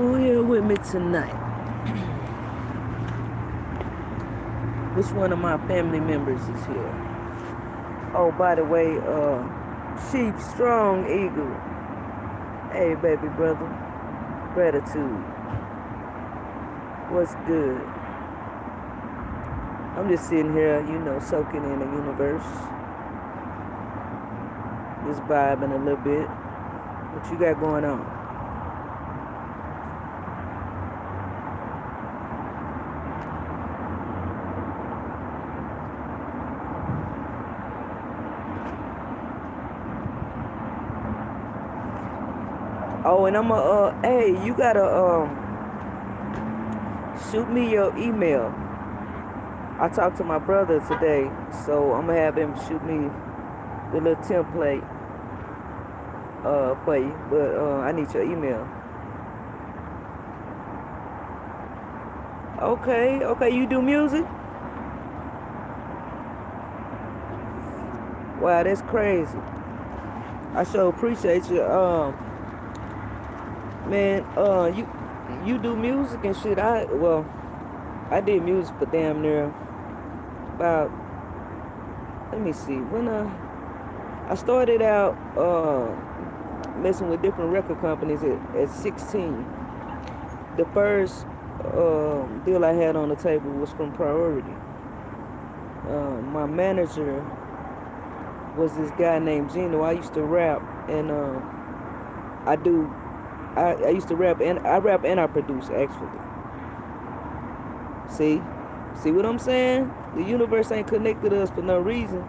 Who here with me tonight? Which one of my family members is here? Oh, by the way, Chief Strong Eagle. Hey, baby brother. Gratitude. What's good? I'm just sitting here, soaking in the universe. Just vibing a little bit. What you got going on? Oh, and hey, you gotta, shoot me your email. I talked to my brother today, so I'm gonna have him shoot me the little template, for you, but, I need your email. Okay, you do music? Wow, that's crazy. I sure appreciate you, man, you do music and shit. I did music for damn near about, let me see, when I started out messing with different record companies at 16. The first deal I had on the table was from Priority. My manager was this guy named Gino. I used to rap, and I used to rap, and I rap and I produce, actually. See what I'm saying? The universe ain't connected us for no reason.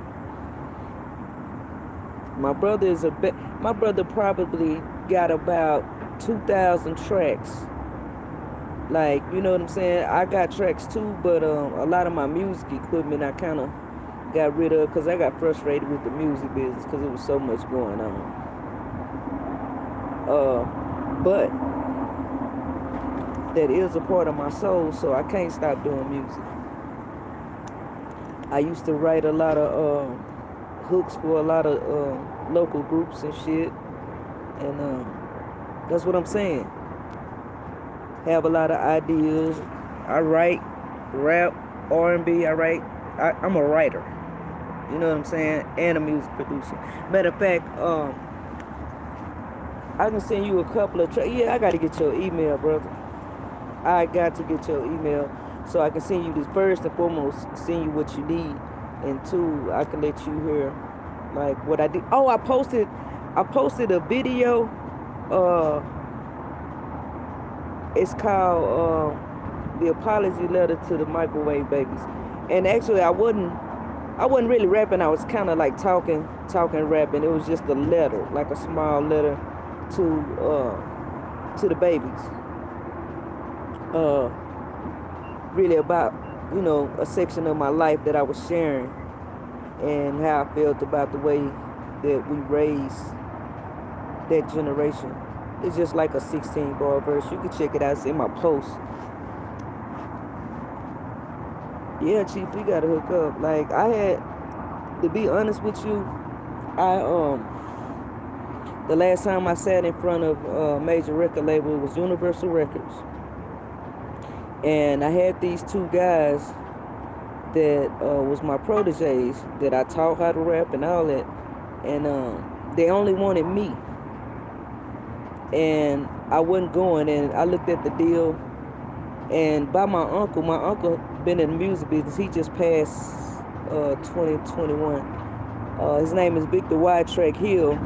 My brother probably got about 2,000 tracks. Like, you know what I'm saying? I got tracks too, but a lot of my music equipment I kind of got rid of because I got frustrated with the music business because it was so much going on. But that is a part of my soul, so I can't stop doing music. I used to write a lot of hooks for a lot of local groups and shit, and that's what I'm saying. Have a lot of ideas. I write, rap, R&B. I'm a writer. You know what I'm saying? And a music producer. Matter of fact, I can send you a couple of tracks. Yeah, I got to get your email, brother. I got to get your email so I can send you this. First and foremost, send you what you need, and two, I can let you hear like what I did. Oh, I posted a video. It's called The Apology Letter to the Microwave Babies. And actually, I wasn't really rapping. I was kind of like talking, rapping. It was just a letter, like a small letter to the babies. Really about, a section of my life that I was sharing and how I felt about the way that we raised that generation. It's just like a 16-bar verse. You can check it out. It's in my post. Yeah, Chief, we gotta hook up. Like, I had, to be honest with you, the last time I sat in front of a major record label was Universal Records. And I had these two guys that was my proteges that I taught how to rap and all that. And they only wanted me. And I wasn't going, and I looked at the deal, and by my uncle been in the music business. He just passed 2021. His name is Victor Track Hill.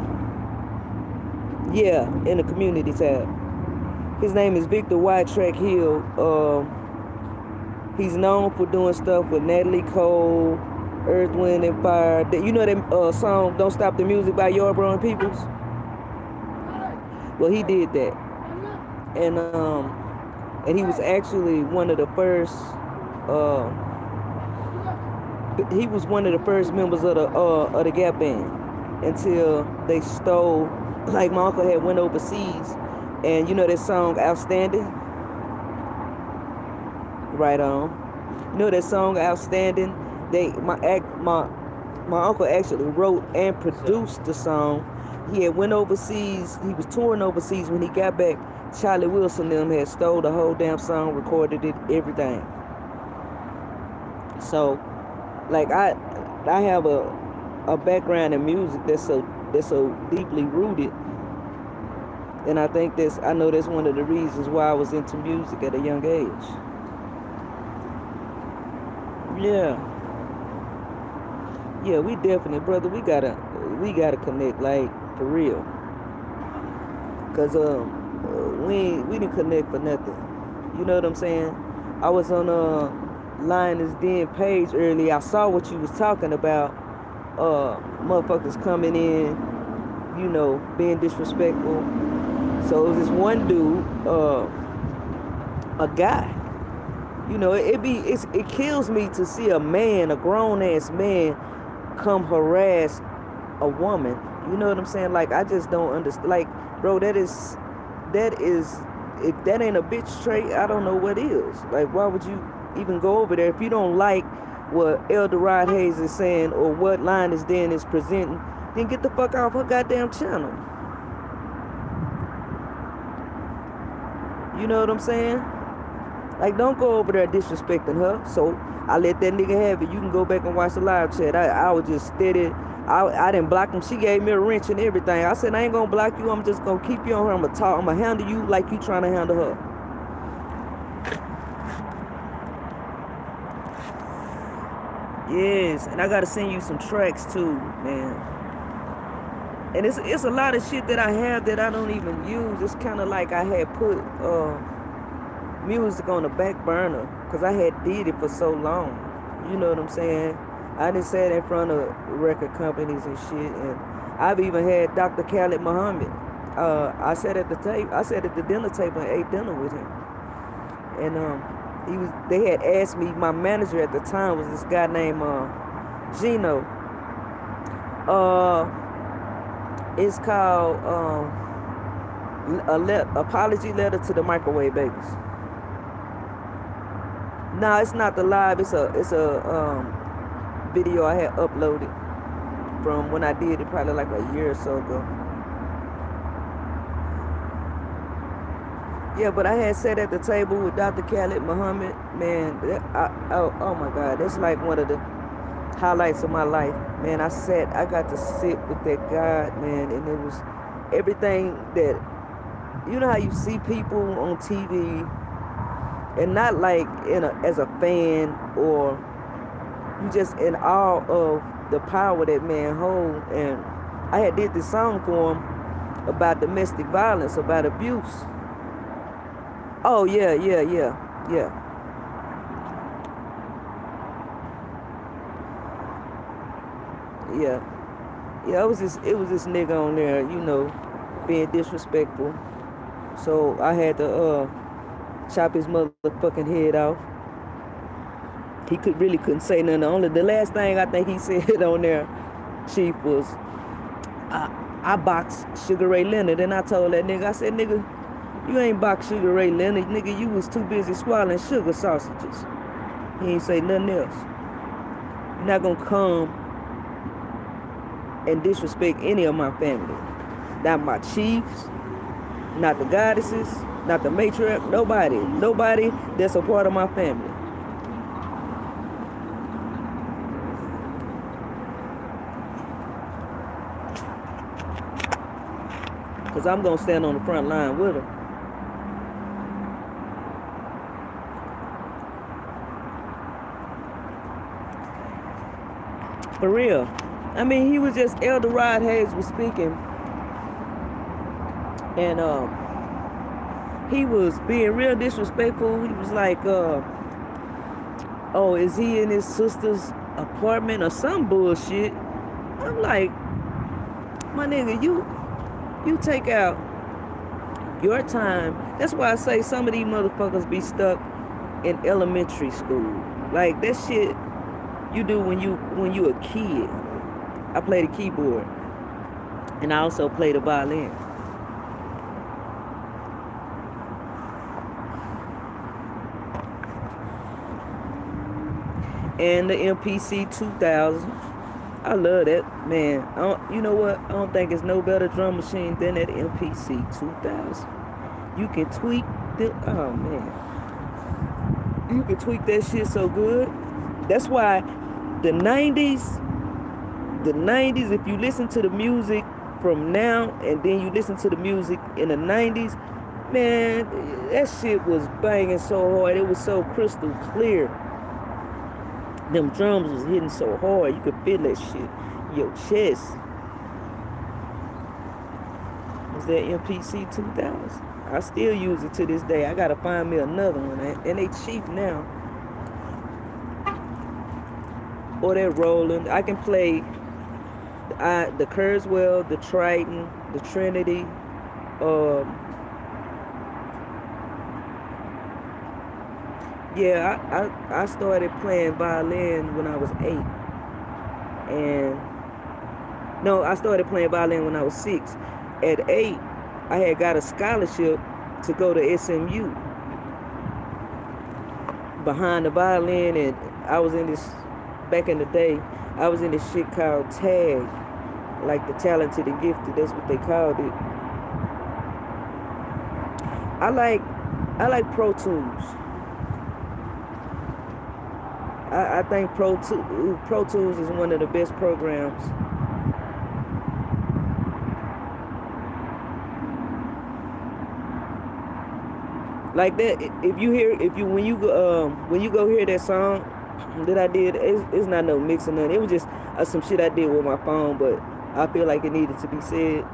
Yeah, in the community tab. His name is Victor Track Hill. He's known for doing stuff with Natalie Cole, Earth, Wind, and Fire. You know that song, Don't Stop the Music by Yarborough and Peoples? Well, he did that. And he was actually one of the first, members of the Gap Band until they stole, like my uncle had went overseas, and you know that song Outstanding? Right on. You know that song Outstanding? my uncle actually wrote and produced the song. He had went overseas. He was touring overseas. When he got back, Charlie Wilson and them had stole the whole damn song, recorded it, everything. So, like I have a background in music that's so deeply rooted, and I know that's one of the reasons why I was into music at a young age. Yeah, yeah, we definitely, brother. We gotta connect, like, for real. Cause we didn't connect for nothing. You know what I'm saying? I was on Lion's Den page earlier. I saw what you was talking about. Motherfuckers coming in, being disrespectful. So it was this one dude, a guy. It kills me to see a man, a grown ass man, come harass a woman. You know what I'm saying? Like, I just don't understand. Like, bro, that is if that ain't a bitch trait, I don't know what is. Like, why would you even go over there if you don't like what Elder Rod Hayes is saying or what Lion's Den is presenting? Then get the fuck off her goddamn channel. You know what I'm saying? Like, don't go over there disrespecting her. So I let that nigga have it. You can go back and watch the live chat. I was just steady. I didn't block him. She gave me a wrench and everything. I said, I ain't gonna block you. I'm just gonna keep you on her. I'm gonna handle you like you trying to handle her. Yes, and I gotta send you some tracks too, man. And it's a lot of shit that I have that I don't even use. It's kind of like I had put music on the back burner because I had did it for so long. You know what I'm saying? I done sat in front of record companies and shit, and I've even had Dr. Khaled Muhammad. I sat at the dinner table and ate dinner with him. And they had asked me, my manager at the time was this guy named Gino. It's called Apology Letter to the Microwave Babies. No, it's not the live. It's a video I had uploaded from when I did it probably like a year or so ago. Yeah, but I had sat at the table with Dr. Khaled Muhammad. Man, oh my God, that's like one of the highlights of my life. Man, I got to sit with that guy, man, and it was everything that, you know how you see people on TV and not like as a fan, or you just in awe of the power that man hold. And I had did this song for him about domestic violence, about abuse. Oh yeah. Yeah, it was this nigga on there, being disrespectful. So I had to chop his motherfucking head off. He couldn't say nothing. The last thing I think he said on there, Chief, was I boxed Sugar Ray Leonard. And I told that nigga, I said, nigga, you ain't boxed Sugar Ray Leonard, nigga. You was too busy swallowing sugar sausages. He ain't say nothing else. You're not gonna come and disrespect any of my family. Not my chiefs, not the goddesses, not the matriarch, nobody that's a part of my family. Because I'm gonna stand on the front line with him. For real. I mean, he was just, Elder Rod Hayes was speaking, and he was being real disrespectful. He was like, oh, is he in his sister's apartment or some bullshit? I'm like, my nigga, you take out your time. That's why I say some of these motherfuckers be stuck in elementary school. Like, that shit you do when you a kid. I play the keyboard, and I also play the violin. And the MPC 2000. I love that, man. You know what? I don't think it's no better drum machine than that MPC 2000. You can tweak oh man, you can tweak that shit so good. That's why the 90s, if you listen to the music from now and then you listen to the music in the 90s, man, that shit was banging so hard. It was so crystal clear. Them drums was hitting so hard, you could feel that shit in your chest. Was that MPC 2000? I still use it to this day. I gotta find me another one, and they cheap now. Or they're rolling. I can play the Kurzweil, the Triton, the Trinity. Yeah, I started playing violin when I was 8. And no, I started playing violin when I was 6. At 8, I had got a scholarship to go to SMU behind the violin, and I was in this, back in the day, I was in this shit called tag, like the talented and gifted, that's what they called it. I like Pro Tools. I think Pro Tools is one of the best programs. Like that, when you go hear that song that I did, it's not no mixing nothing. It was just some shit I did with my phone, but I feel like it needed to be said.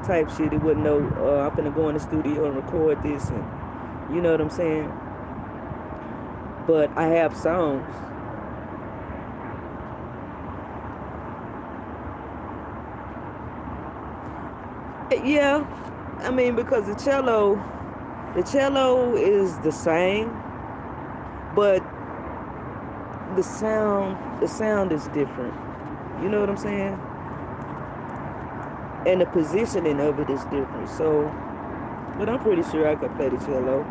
Type shit. It wasn't no. I'm finna go in the studio and record this, and you know what I'm saying. But I have songs. Yeah, I mean, because the cello is the same, but the sound is different. You know what I'm saying? And the positioning of it is different. So, but I'm pretty sure I could play the cello.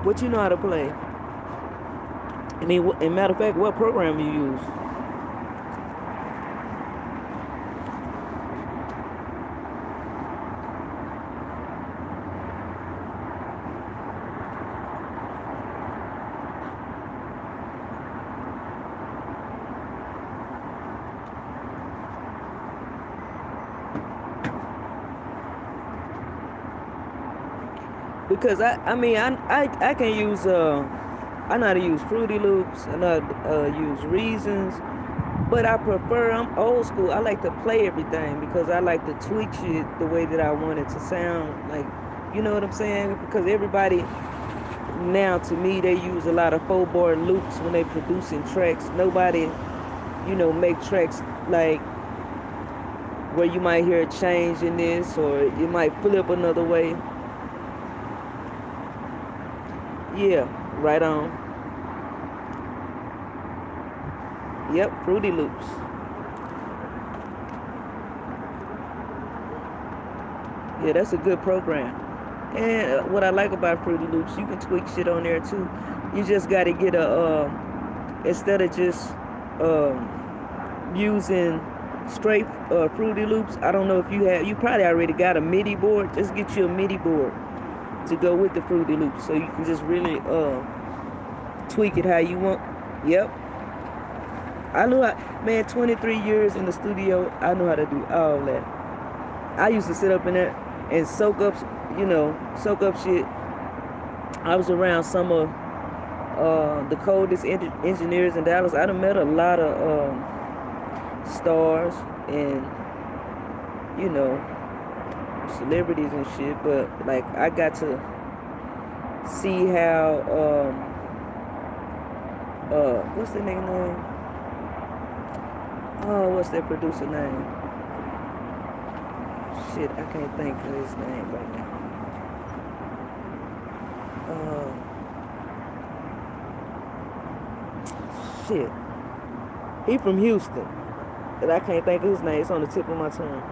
What you know how to play? I mean, as a matter of fact, what program you use? Because I can use I know how to use Fruity Loops, I know how to use Reasons, but I'm old school. I like to play everything because I like to tweak shit the way that I want it to sound. Like, you know what I'm saying? Because everybody now, to me, they use a lot of 4-bar loops when they producing tracks. Nobody, make tracks like where you might hear a change in this or you might flip another way. Yeah, right on. Yep, Fruity Loops. Yeah, that's a good program. And what I like about Fruity Loops, you can tweak shit on there too. You just got to get instead of just using straight Fruity Loops, I don't know if you probably already got a MIDI board. Just get you a MIDI board to go with the Fruity Loops, so you can just really tweak it how you want. Yep. I knew man, 23 years in the studio, I know how to do all that. I used to sit up in there and soak up shit. I was around some of the coldest engineers in Dallas. I done met a lot of stars and, celebrities and shit, but like I got to see how what's the nigga name? Oh, what's that producer name? Shit, I can't think of his name right now. Shit. He from Houston. And I can't think of his name. It's on the tip of my tongue.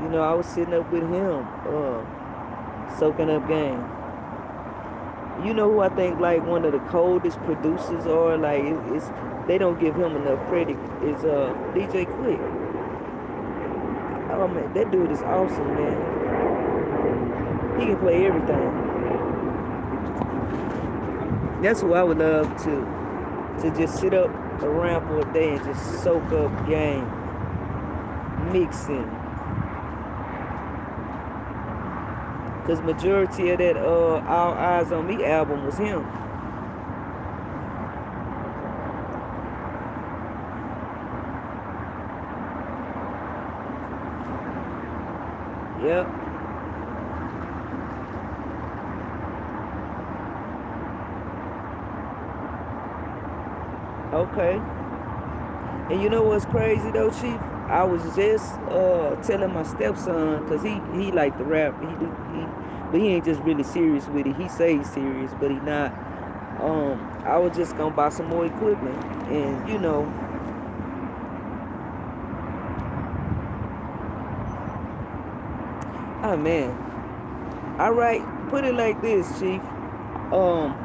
You know, I was sitting up with him, soaking up game. You know who I think like one of the coldest producers are? Like it's they don't give him enough credit. Is DJ Quick. Oh man, that dude is awesome, man. He can play everything. That's who I would love to just sit up around for a day and just soak up game, mixing. Cause majority of that All Eyes on Me album was him. Yep. Okay. And you know what's crazy though, Chief? I was just telling my stepson, cause he like to rap. But he ain't just really serious with it. He say he's serious, but he not. I was just gonna buy some more equipment, and you know, oh man, put it like this, Chief. Um,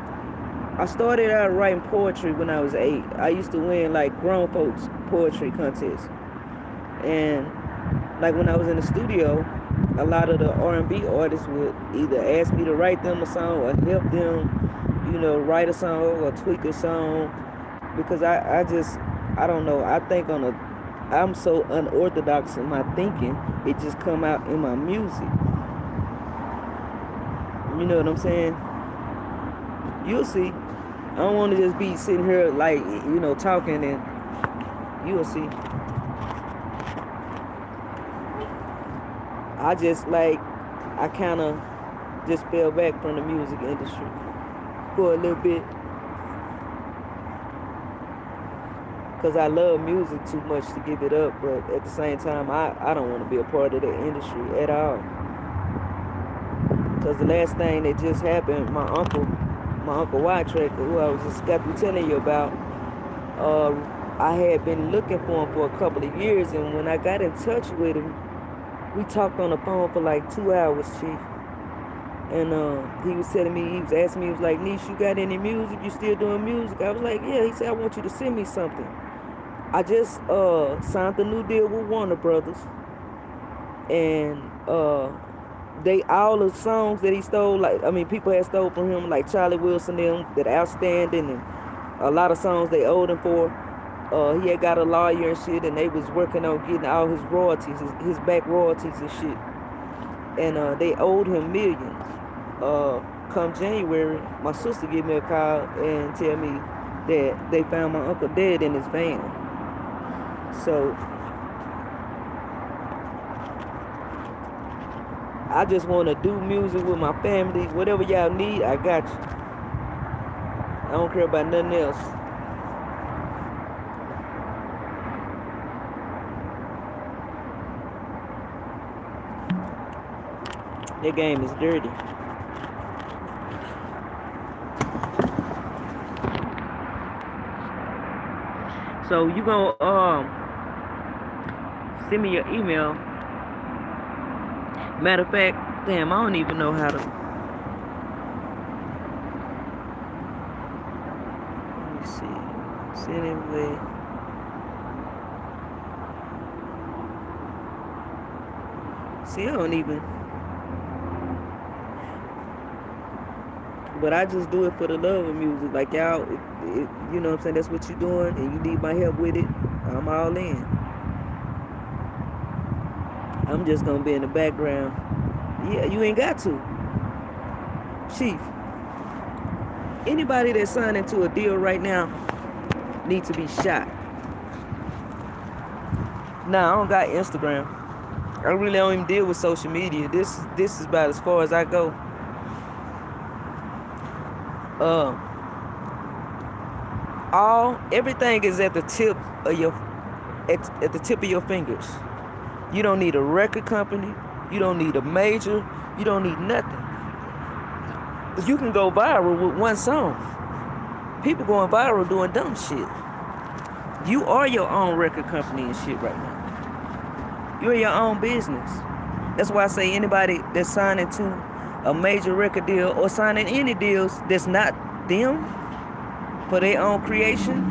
I started out writing poetry when I was 8. I used to win like grown folks poetry contests. And like when I was in the studio, a lot of the R&B artists would either ask me to write them a song or help them, you know, write a song or tweak a song. Because I don't know, I'm so unorthodox in my thinking, it just come out in my music. You know what I'm saying? You'll see. I don't want to just be sitting here like, you know, talking, and you'll see. I kind of just fell back from the music industry for a little bit. Because I love music too much to give it up, but at the same time, I don't want to be a part of the industry at all. Because the last thing that just happened, my uncle White Tracker, who I was just got through telling you about, I had been looking for him for a couple of years, and when I got in touch with him, we talked on the phone for like 2 hours, Chief. And he was telling me, he was asking me, he was like, Niche, you got any music? You still doing music? I was like, yeah. He said, I want you to send me something. I just signed the new deal with Warner Brothers. And all the songs that he stole, people had stole from him, like Charlie Wilson, them, that Outstanding, and a lot of songs they owed him for. He had got a lawyer and shit, and they was working on getting all his royalties, his back royalties and shit. And they owed him millions. Come January, my sister gave me a call and tell me that they found my uncle dead in his van. So I just want to do music with my family. Whatever y'all need, I got you. I don't care about nothing else. That game is dirty. So you gonna send me your email. Matter of fact, damn, I don't even know how to. Let me see. Send it with. See, I don't even. But I just do it for the love of music. Like y'all, you know what I'm saying? That's what you're doing, and you need my help with it. I'm all in. I'm just gonna be in the background. Yeah, you ain't got to. Chief, anybody that's signed into a deal right now needs to be shot. Nah, I don't got Instagram. I really don't even deal with social media. This is about as far as I go. Everything is at the tip of your fingers. You don't need a record company. You don't need a major. You don't need nothing. You can go viral with one song. People going viral doing dumb shit. You are your own record company and shit right now. You're your own business. That's why I say anybody that's signing to a major record deal or signing any deals that's not them for their own creation,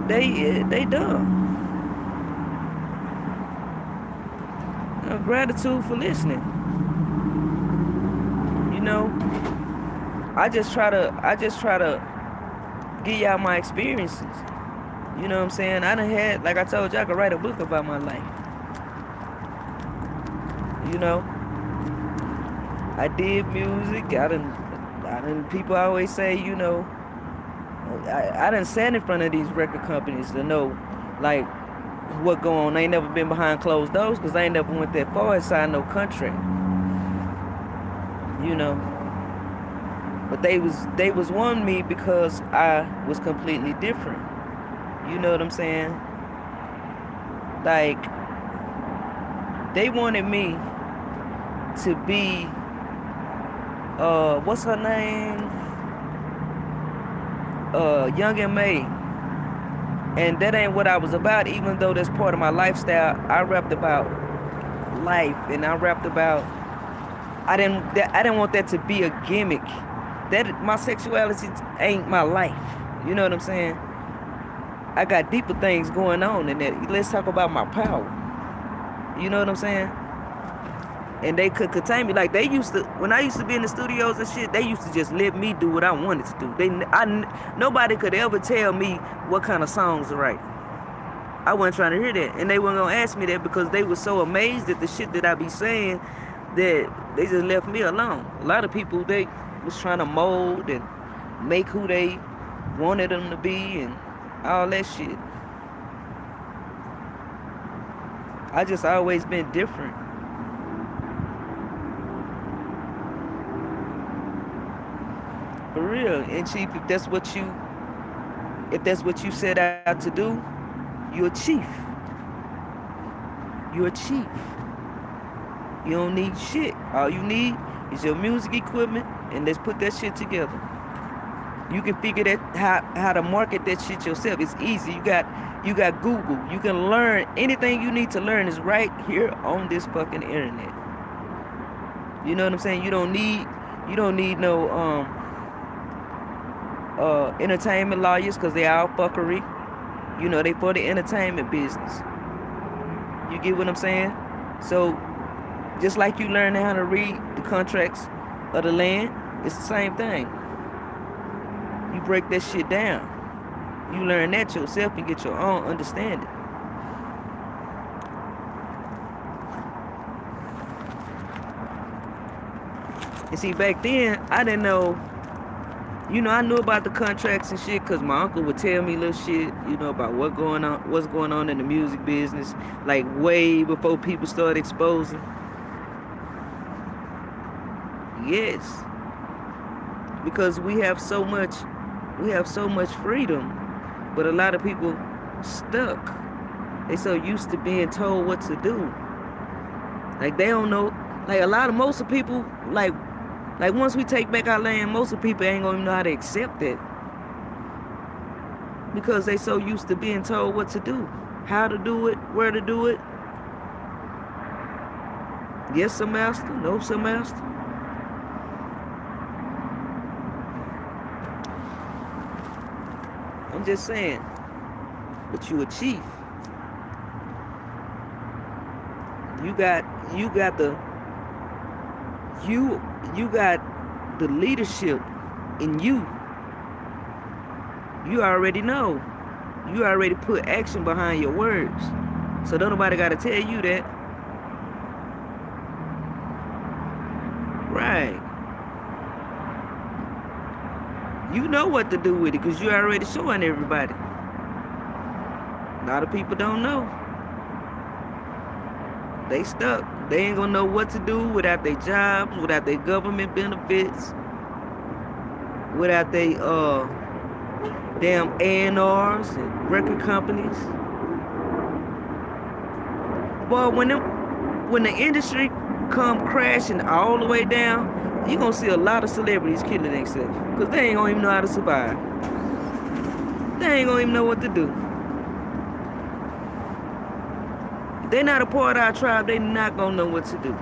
they dumb. Gratitude for listening. You know, I just try to give y'all my experiences. You know what I'm saying? I done had, like I told you, I could write a book about my life. You know, I did music. I done. People always say, you know, I done sat in front of these record companies to know, like, what go on. I ain't never been behind closed doors because I ain't never went that far inside no contract. You know, but they was wanting me because I was completely different. You know what I'm saying? Like, they wanted me to be, what's her name? Young and May. And that ain't what I was about, even though that's part of my lifestyle. I rapped about life, and I rapped about, I didn't want that to be a gimmick. That my sexuality ain't my life. You know what I'm saying? I got deeper things going on in that. Let's talk about my power. You know what I'm saying? And they could contain me. Like, they used to, when I used to be in the studios and shit, they used to just let me do what I wanted to do. Nobody could ever tell me what kind of songs to write. I wasn't trying to hear that. And they weren't going to ask me that because they were so amazed at the shit that I be saying that they just left me alone. A lot of people, they was trying to mold and make who they wanted them to be and all that shit. I just always been different. For real. And chief, if that's what you set out to do, you're a chief. You're a chief. You don't need shit. All you need is your music equipment, and let's put that shit together. You can figure that how to market that shit yourself. It's easy. You got Google. You can learn anything you need to learn is right here on this fucking internet. You know what I'm saying? You don't need no entertainment lawyers, because they all fuckery. You know, they for the entertainment business. You get what I'm saying? So just like you learn how to read the contracts of the land, it's the same thing. You break that shit down. You learn that yourself and get your own understanding. And see, back then, I didn't know. You know, I knew about the contracts and shit because my uncle would tell me little shit, you know, about what's going on in the music business, like way before people started exposing. Yes. Because we have so much freedom, but a lot of people stuck. They so used to being told what to do. Like, they don't know, like most of people, like once we take back our land, most of the people ain't gonna even know how to accept it. Because they so used to being told what to do, how to do it, where to do it. Yes, sir, master. No, sir, master. I'm just saying, but you a chief. You got the leadership in you. You already know. You already put action behind your words. So don't nobody got to tell you that. Right. You know what to do with it because you already showing everybody. A lot of people don't know. They stuck. They ain't gonna know what to do without their jobs, without their government benefits, without their damn A&Rs and record companies. Boy, when the industry come crashing all the way down, you gonna see a lot of celebrities killing themselves because they ain't gonna even know how to survive. They ain't gonna even know what to do. They're not a part of our tribe. They not gonna know what to do.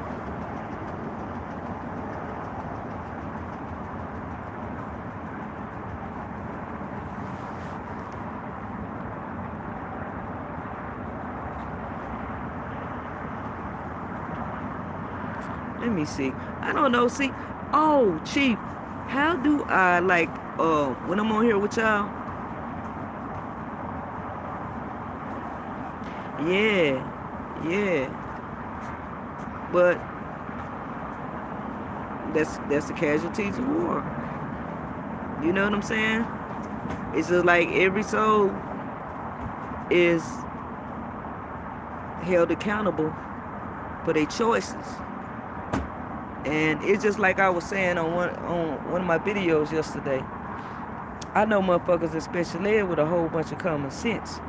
Let me see. I don't know. See, oh, Chief, how do I like when I'm on here with y'all? Yeah, yeah. But that's the casualties of war. You know what I'm saying? It's just like every soul is held accountable for their choices. And it's just like I was saying on one of my videos yesterday. I know motherfuckers in special ed with a whole bunch of common sense.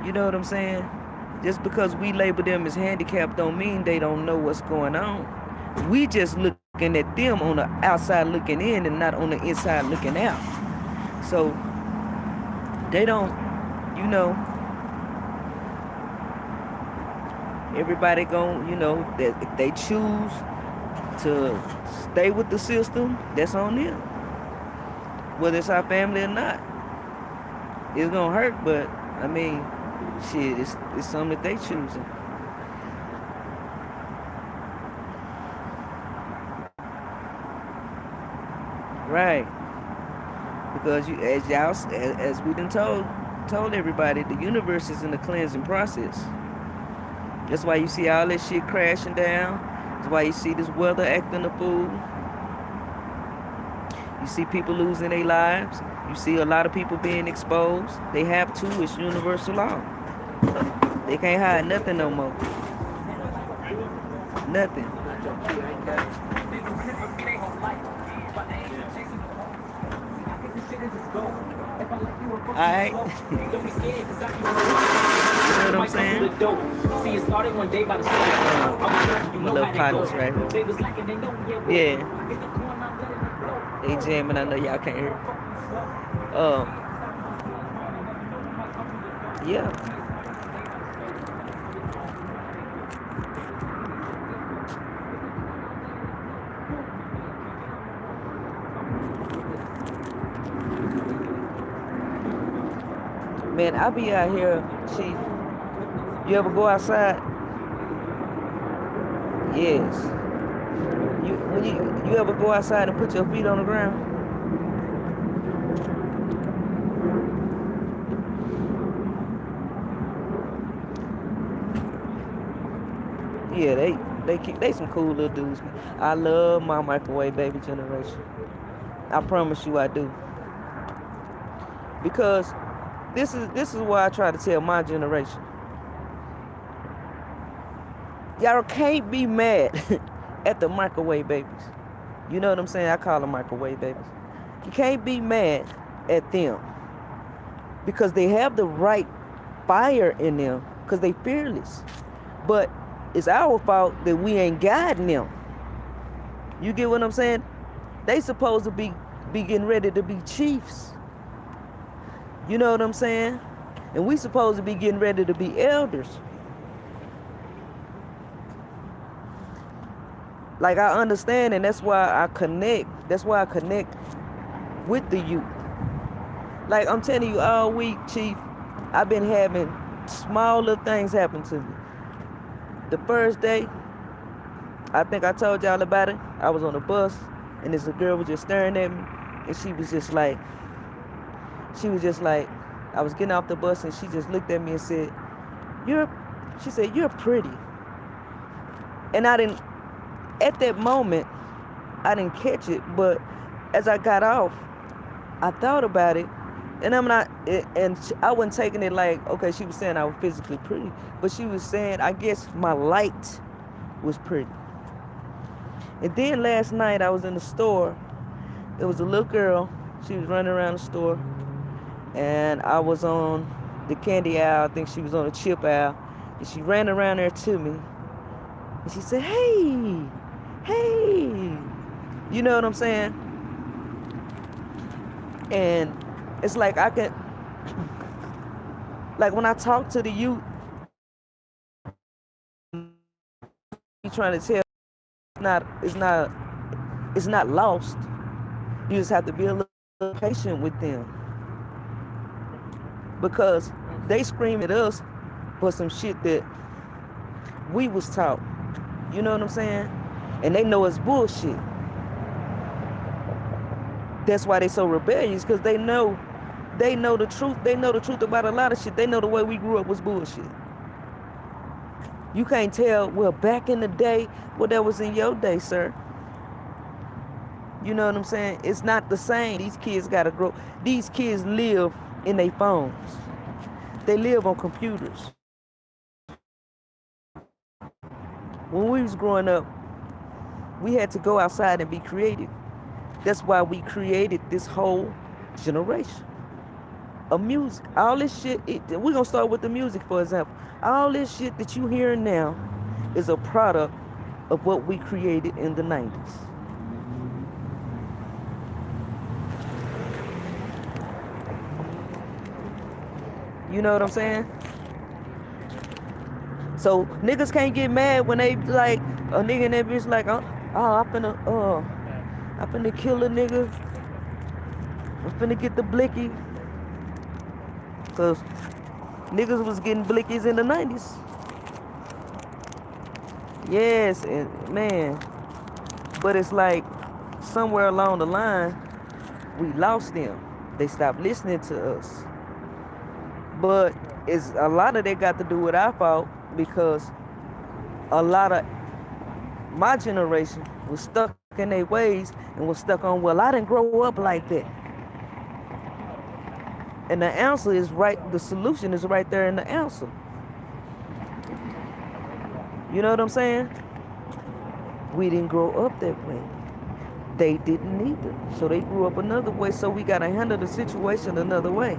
You know what I'm saying? Just because we label them as handicapped don't mean they don't know what's going on. We just looking at them on the outside looking in and not on the inside looking out. So they don't, you know, everybody gon', you know, that if they choose to stay with the system, that's on them. Whether it's our family or not. It's gonna hurt, but I mean, shit, it's something that they choosing. Right. Because you, as y'all, as we done told everybody, the universe is in the cleansing process. That's why you see all this shit crashing down. That's why you see this weather acting a fool. You see people losing their lives. You see a lot of people being exposed. They have to. It's universal law. They can't hide nothing no more. Nothing. Alright. You know what I'm saying? My little partners right here. Yeah. They jamming, I know y'all can't hear. Yeah. Man, I be out here, Chief. You ever go outside? Yes. When you ever go outside and put your feet on the ground? Yeah, they some cool little dudes. I love my microwave baby generation. I promise you I do. Because this is why I try to tell my generation. Y'all can't be mad at the microwave babies. You know what I'm saying? I call them microwave babies. You can't be mad at them because they have the right fire in them because they fearless. But it's our fault that we ain't guiding them. You get what I'm saying? They supposed to be getting ready to be chiefs. You know what I'm saying? And we supposed to be getting ready to be elders. Like I understand, and that's why I connect. That's why I connect with the youth. Like I'm telling you, all week, Chief, I've been having small little things happen to me. The first day, I think I told y'all about it. I was on a bus, and this girl was just staring at me, and she was just like, I was getting off the bus, and she just looked at me and said, she said, "You're pretty." And at that moment, I didn't catch it, but as I got off, I thought about it, and I wasn't taking it like, okay, she was saying I was physically pretty, but she was saying, I guess my light was pretty. And then last night, I was in the store. It was a little girl. She was running around the store, and I was on the candy aisle. I think she was on the chip aisle, and she ran around there to me, and she said, hey, you know what I'm saying? And it's like I can, like when I talk to the youth, trying to tell it's not lost. You just have to be a little patient with them because they scream at us for some shit that we was taught. You know what I'm saying? And they know it's bullshit. That's why they so rebellious, because they know the truth. They know the truth about a lot of shit. They know the way we grew up was bullshit. You can't tell, well, back in the day, well, that was in your day, sir. You know what I'm saying? It's not the same. These kids gotta grow. These kids live in their phones. They live on computers. When we was growing up, we had to go outside and be creative. That's why we created this whole generation of music. All this shit, we're gonna start with the music, for example. All this shit that you hear now is a product of what we created in the 90s. You know what I'm saying? So niggas can't get mad when they like a nigga and that bitch like, I'm finna kill a nigga. I'm finna get the blicky. Cause niggas was getting blickies in the 90s. Yes, and man. But it's like somewhere along the line, we lost them. They stopped listening to us. But it's a lot of that got to do with our fault, because a lot of my generation was stuck in their ways and was stuck on, well, I didn't grow up like that. And the answer is right, the solution is right there in the answer. You know what I'm saying? We didn't grow up that way. They didn't either. So they grew up another way, so we gotta handle the situation another way.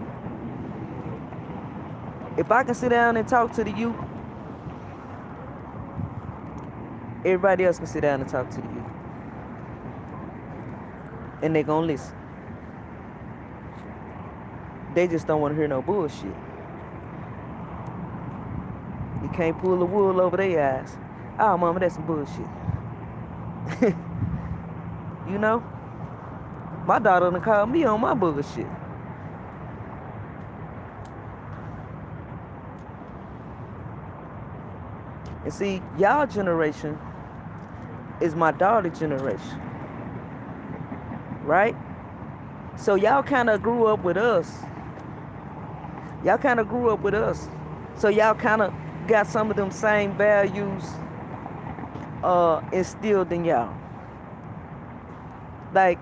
If I can sit down and talk to the youth, everybody else can sit down and talk to the youth. And they gonna listen. They just don't want to hear no bullshit. You can't pull the wool over their eyes. Oh, mama, that's some bullshit. You know? My daughter done called me on my bullshit. And see, y'all generation is my daughter generation. Right? So y'all kind of grew up with us. Y'all kind of grew up with us. So y'all kind of got some of them same values instilled in y'all. Like,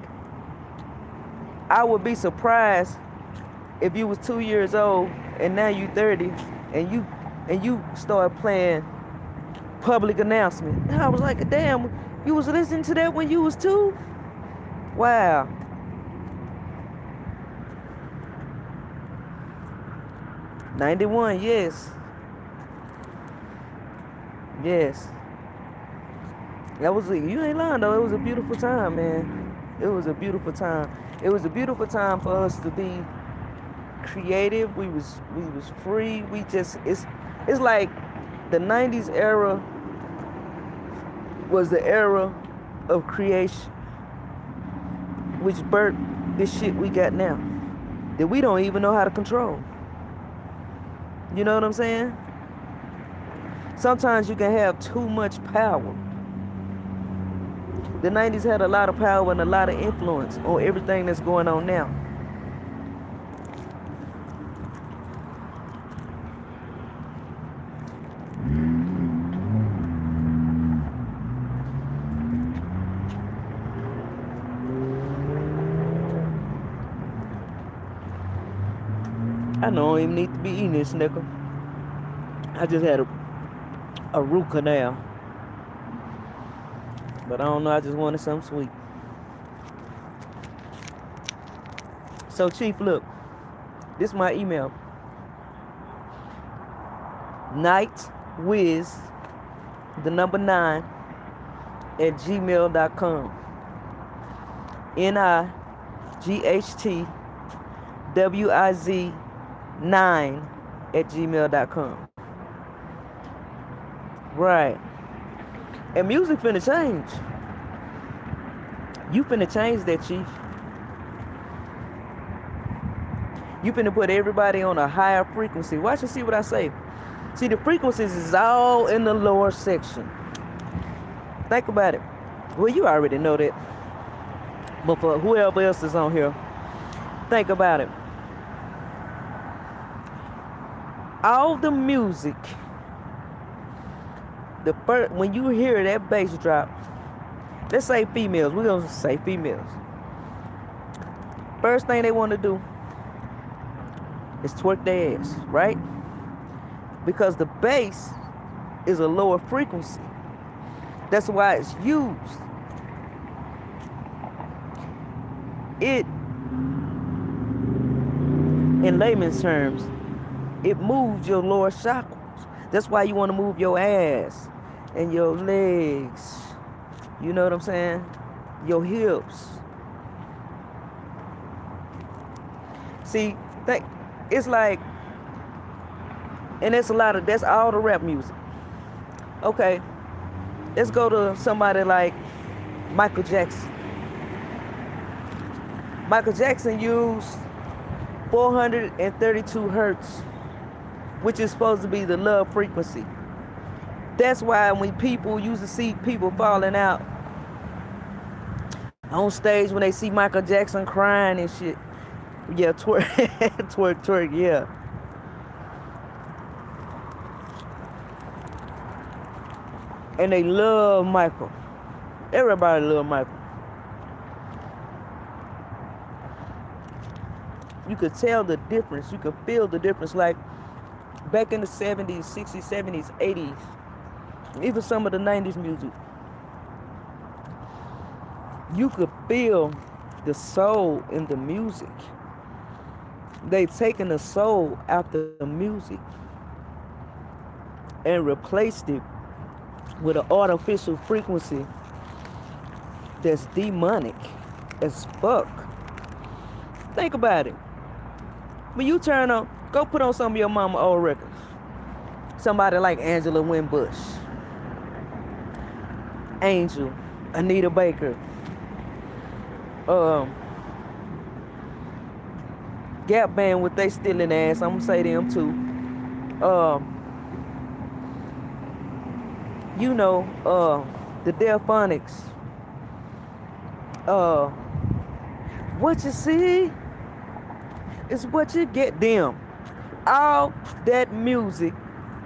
I would be surprised if you was 2 years old and now you 30 and you start playing Public Announcement. And I was like, damn, you was listening to that when you was 2? Wow. '91, yes. Yes. You ain't lying though, it was a beautiful time, man. It was a beautiful time. It was a beautiful time for us to be creative. We was free. It's like the 90s era was the era of creation, which birthed this shit we got now that we don't even know how to control. You know what I'm saying? Sometimes you can have too much power. The 90s had a lot of power and a lot of influence on everything that's going on now. I don't even need to be eating this, nigga. I just had a root canal. But I don't know, I just wanted something sweet. So, Chief, look. This is my email. nightwiz, the number 9, at gmail.com. NIGHTWIZ 9 at gmail.com. Right. And music finna change. You finna change that, Chief. You finna put everybody on a higher frequency. Watch and see what I say. See, the frequencies is all in the lower section. Think about it. Well, you already know that. But for whoever else is on here, think about it. All the music, when you hear that bass drop, let's say females, we're gonna say females. First thing they want to do is twerk their ass, right? Because the bass is a lower frequency. That's why it's used. It, in layman's terms, it moves your lower chakras. That's why you want to move your ass and your legs. You know what I'm saying? Your hips. See, it's like, and that's all the rap music. Okay, let's go to somebody like Michael Jackson. Michael Jackson used 432 hertz, which is supposed to be the love frequency. That's why when people used to see people falling out on stage when they see Michael Jackson crying and shit. Yeah, twerk, twerk, yeah. And they love Michael. Everybody love Michael. You could tell the difference. You could feel the difference. Like back in the 70s, 60s, 70s, 80s, even some of the 90s music, you could feel the soul in the music. They've taken the soul out the music and replaced it with an artificial frequency that's demonic as fuck. Think about it. When you turn on, go put on some of your mama old records. Somebody like Angela Winbush, Angel, Anita Baker, Gap Band with they stealing ass. I'm gonna say them too. The Delphonics. What you see is what you get. Them. All that music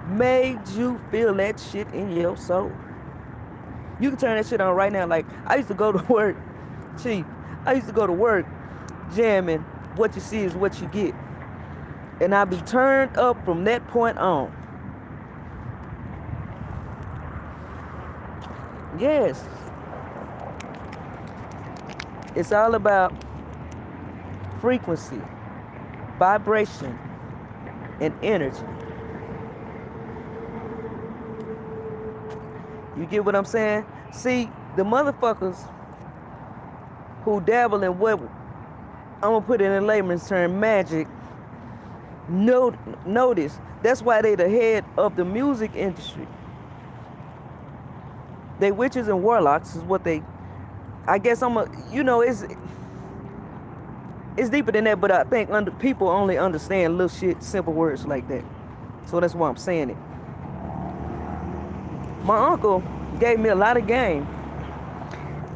made you feel that shit in your soul. You can turn that shit on right now. Like, I used to go to work, Chief. I used to go to work jamming What You See Is What You Get. And I'd be turned up from that point on. Yes. It's all about frequency, vibration, and energy. You get what I'm saying? See, the motherfuckers who dabble in what I'm gonna put it in layman's term, magic, notice that's why they the head of the music industry. They witches and warlocks is what they, I guess it's deeper than that, but I think people only understand little shit, simple words like that. So that's why I'm saying it. My uncle gave me a lot of game.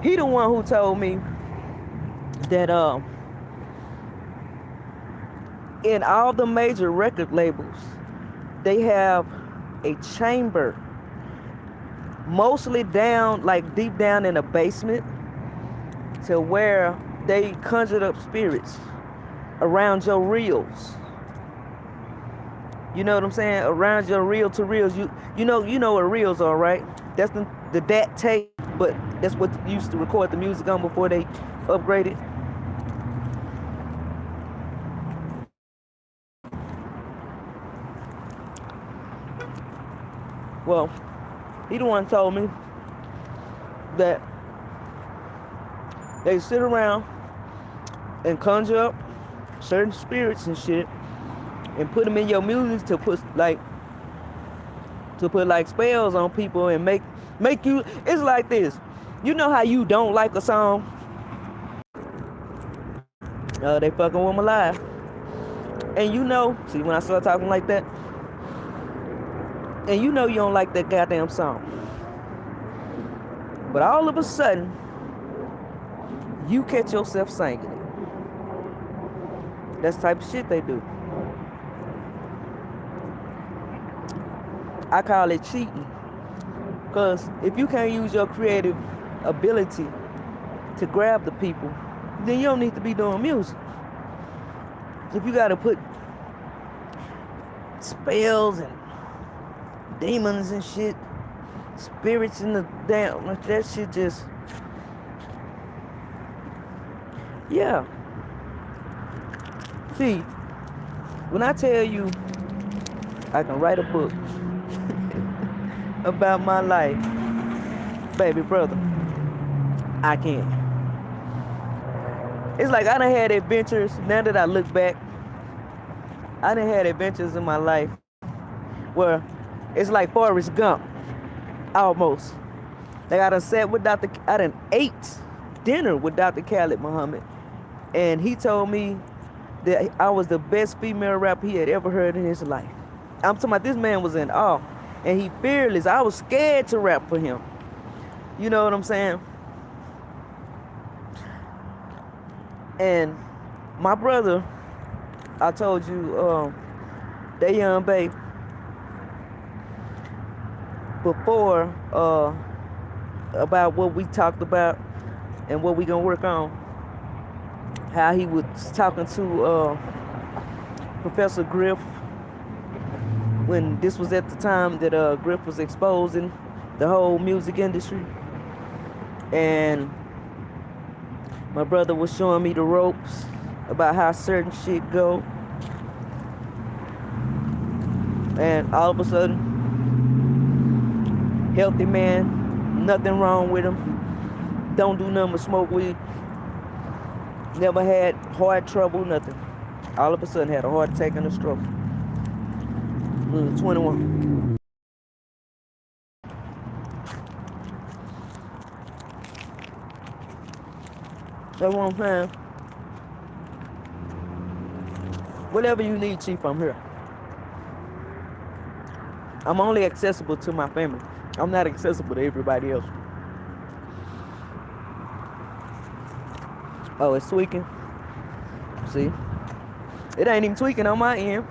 He the one who told me that in all the major record labels, they have a chamber, mostly down, like deep down in the basement, to where they conjured up spirits around your reels. You know what I'm saying? Around your reel to reels. You know what reels are, right? That's the DAT tape, but that's what you used to record the music on before they upgraded. Well, he the one told me that they sit around and conjure up certain spirits and shit and put them in your music to put, like, to put like spells on people and make you. It's like this. You know how you don't like a song? They fucking with my life. And you know, see when I start talking like that, and you know you don't like that goddamn song. But all of a sudden, you catch yourself singing it. That's the type of shit they do. I call it cheating. Because if you can't use your creative ability to grab the people, then you don't need to be doing music. If you gotta put spells and demons and shit, spirits in the damn, that shit just, yeah. See, when I tell you I can write a book about my life, baby brother, I can. It's like I done had adventures. Now that I look back, I done had adventures in my life where it's like Forrest Gump, almost. Like I done ate dinner with Dr. Khaled Muhammad, and he told me that I was the best female rapper he had ever heard in his life. I'm talking about this man was in awe, and he fearless. I was scared to rap for him. You know what I'm saying? And my brother, I told you, that young babe, before, about what we talked about and what we gonna work on. How he was talking to Professor Griff when this was at the time that Griff was exposing the whole music industry. And my brother was showing me the ropes about how certain shit go. And all of a sudden, healthy man, nothing wrong with him. Don't do nothing but smoke weed. Never had heart trouble, nothing. All of a sudden had a heart attack and a stroke. 21. That's what I'm saying. Whatever you need, Chief, I'm here. I'm only accessible to my family. I'm not accessible to everybody else. Oh, it's tweaking. See? It ain't even tweaking on my end.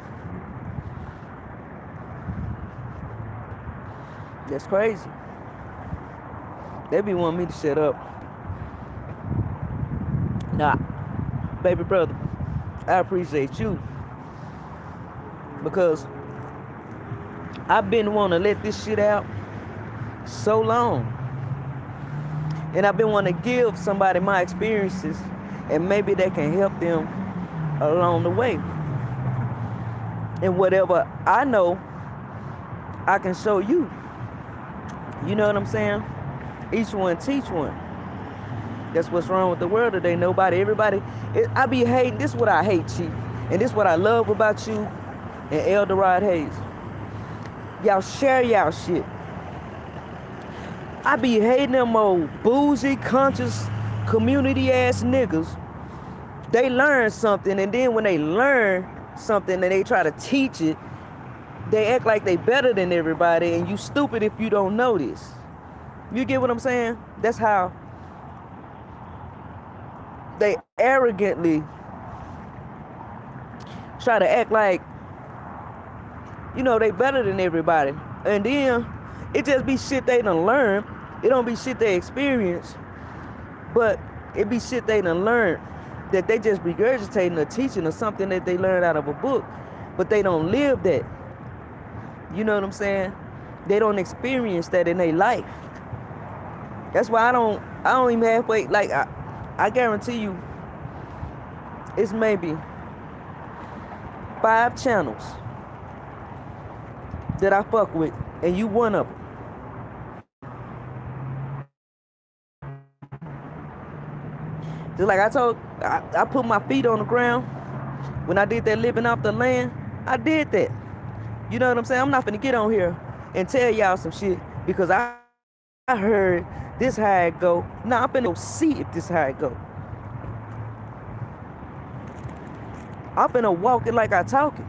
That's crazy. They be wanting me to shut up. Nah, baby brother, I appreciate you. Because I've been wanting to let this shit out so long. And I've been wanting to give somebody my experiences, and maybe they can help them along the way. And whatever I know, I can show you. You know what I'm saying? Each one teach one. That's what's wrong with the world today. I be hating. This is what I hate, Chief. And this is what I love about you and Eldorado Hayes. Y'all share y'all shit. I be hating them old bougie, conscious, community-ass niggas. They learn something, and then when they learn something and they try to teach it, they act like they better than everybody, and you stupid if you don't know this. You get what I'm saying? That's how they arrogantly try to act like, you know, they better than everybody. And then it just be shit they done learn. It don't be shit they experience, but it be shit they done learn that they just regurgitating or teaching or something that they learned out of a book, but they don't live that. You know what I'm saying? They don't experience that in their life. That's why I don't even halfway, like, I guarantee you, it's maybe 5 channels that I fuck with, and you one of them. Just like I put my feet on the ground when I did that living off the land. I did that. You know what I'm saying? I'm not finna get on here and tell y'all some shit because I heard this how it go. Now I'm finna go see if this how it go. I'm finna walk it like I talk it.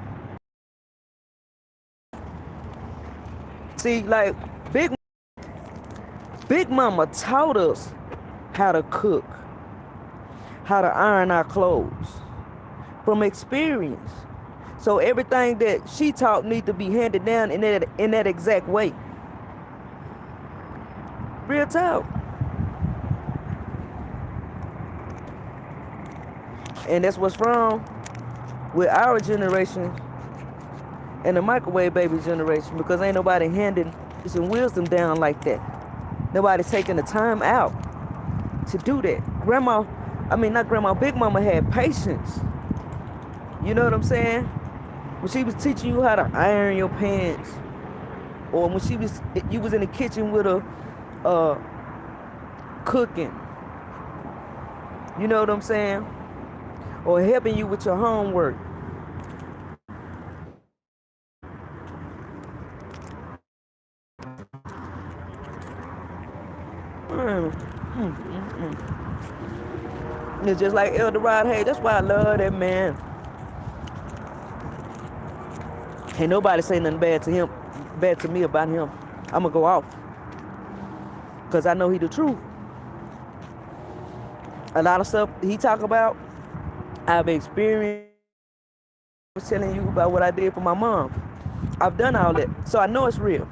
See, like Big Mama taught us how to cook, how to iron our clothes from experience. So everything that she taught need to be handed down in that exact way. Real talk. And that's what's wrong with our generation and the microwave baby generation, because ain't nobody handing some wisdom down like that. Nobody's taking the time out to do that. Not grandma, Big Mama had patience. You know what I'm saying? When she was teaching you how to iron your pants, or when you was in the kitchen with her cooking. You know what I'm saying? Or helping you with your homework. It's just like Elder Rod Hay. That's why I love that man. Ain't nobody say nothing bad to me about him. I'ma go off. Cause I know he the truth. A lot of stuff he talk about, I've experienced. I was telling you about what I did for my mom. I've done all that. So I know it's real.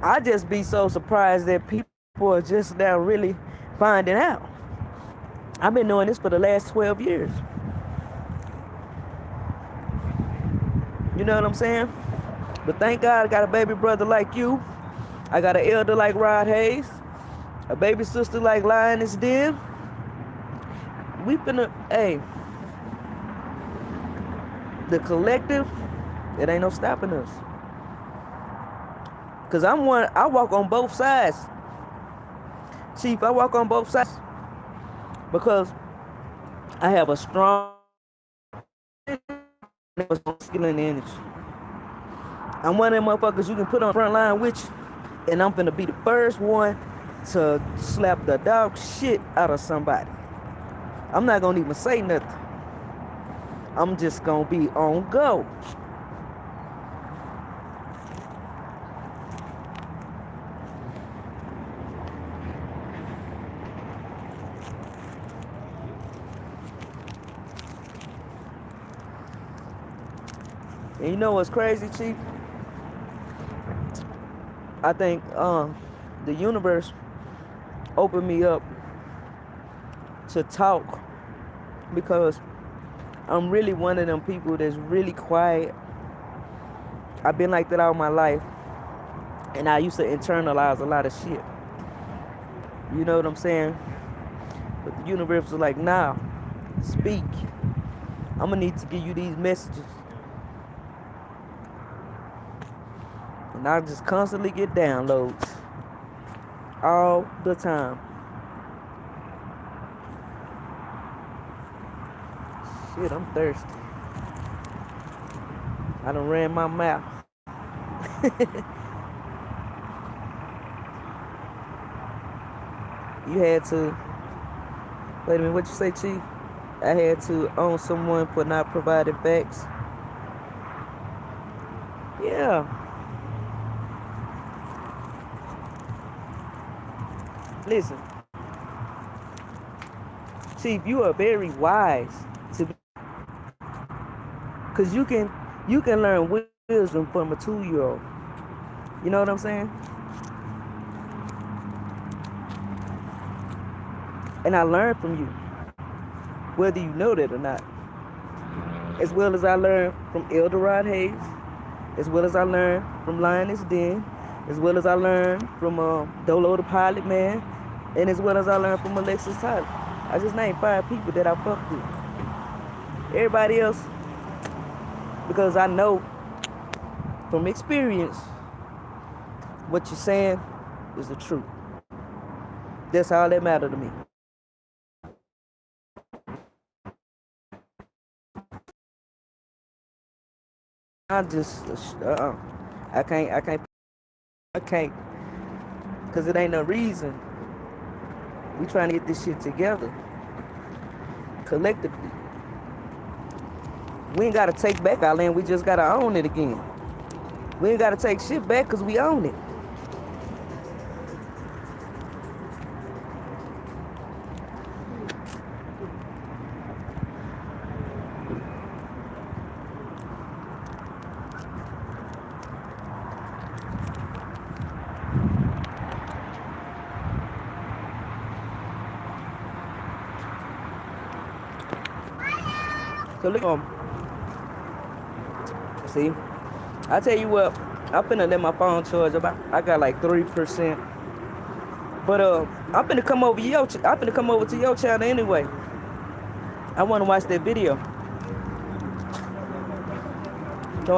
I just be so surprised that people are just now really finding out. I've been doing this for the last 12 years. You know what I'm saying? But thank God I got a baby brother like you. I got an elder like Rod Hayes. A baby sister like Lioness Den. We finna, hey, the collective, it ain't no stopping us. Cause I walk on both sides. Chief, I walk on both sides. Because I have a strong masculine energy. I'm one of them motherfuckers you can put on the front line with you, and I'm finna be the first one to slap the dog shit out of somebody. I'm not gonna even say nothing. I'm just gonna be on go. And you know what's crazy, Chief? I think the universe opened me up to talk because I'm really one of them people that's really quiet. I've been like that all my life, and I used to internalize a lot of shit. You know what I'm saying? But the universe was like, nah, speak. I'm gonna need to give you these messages. And I just constantly get downloads all the time. Shit, I'm thirsty. I done ran my mouth. You had to, wait a minute, what you say, Chief? I had to own someone for not providing facts. Yeah. Listen, Chief, you are very wise to be, cause you can learn wisdom from a 2-year-old. You know what I'm saying? And I learned from you, whether you know that or not. As well as I learned from Elder Rod Hayes, as well as I learned from Lioness Den, as well as I learned from Dolo the Pilot Man, and as well as I learned from Alexis Tyler. I just named 5 people that I fucked with. Everybody else, because I know from experience what you're saying is the truth. That's all that matters to me. I just, I can't I can't, because it ain't no reason. We trying to get this shit together collectively. We ain't got to take back our land. We just got to own it again. We ain't got to take shit back because we own it. So look, see, I tell you what, I'm finna let my phone charge about. I got like 3%. But I'm finna come over to your channel anyway. I wanna watch that video.